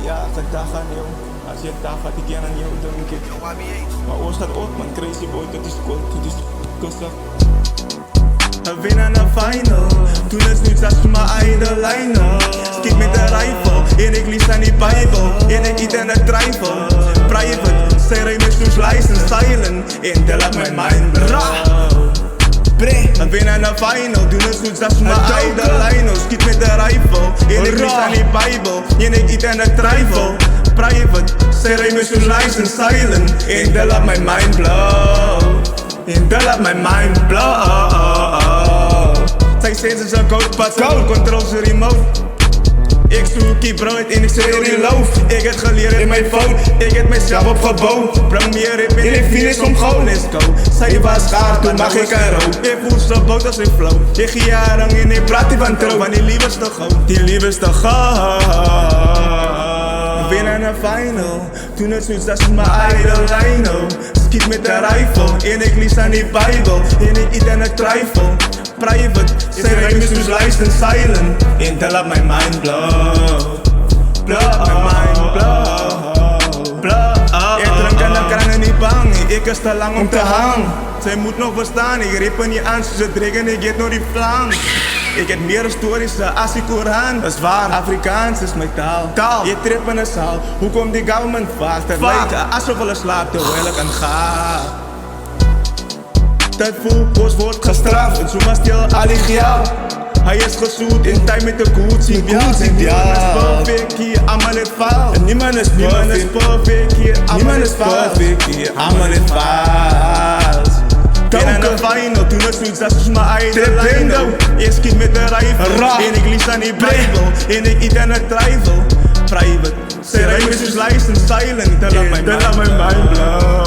Ja, vandaag aan jou. Als je dag gaat, ik aan jou denk ik. Maar ons gaat ook, man. Crazy boy, dat is cool. Dat is kustig. We winnen een final. Toen is niets als mijn eigen line. Skip met de rifle. En ik lees aan die Bijbel. En ik eet in de trifle. Private, zij rijden met zo'n license silent. En tel op mijn mind, bro. We winnen een final, doen het goed als mijn eigen line. Schiet met de rifle, en ik lees aan die Bijbel. En ik eet in de trifle. Private, zij rijden met zo'n license silent. En tel op mijn mind, blow. En tel op mijn mind, blow. Zij steeds is een coach, pas een control zijn remote. Ik zoek die brood en ik zit in loof. Ik heb geleerd in mijn phone, ik heb mezelf opgebouwd. Breng meer rip in ik finish om goal, let's go. Zij was gaar, toen mag ik er ook. Ik voel zo boot als een flow. Ik ga jaren en ik praat die van trouw. Want die liefde is te groot, die liefde is te groot. We winnen een final, toen het zoet als mijn eigen line. Schiet met de rifle, en ik lees aan die Bijbel. En ik eet in de trifle. Private, zij rijden met zo'n license silent. En tel op mijn mind, blow. Blow op mijn mind, blow. Blow. Ik drink en dan kan ik niet bang. Ik is te lang om te hangen. Zij moet nog verstaan, ik rip er niet aan. Ze drinken, ik eet nog die flank. Ik heb meer historische als die Koran. Dat is waar, Afrikaans is mijn taal. Je trip in de zaal, hoe komt die government vast? Het lijkt alsof we slaapt terwijl ik aan ga. Dat voetbos wordt gestraft, en zo was hij al allegiaal. Hij is gezoet in tijd met de Gucci biaal. En niemand is perfect hier, allemaal het faal. En niemand is perfect hier, allemaal het faal. In een final, toen het zoiets als mijn eigen line. Ik schiet met de rifle, en ik lees aan die Bijbel. En ik eet aan het trifle. Private, zij rijden met zo'n license silent. Tel op mijn mind, blow.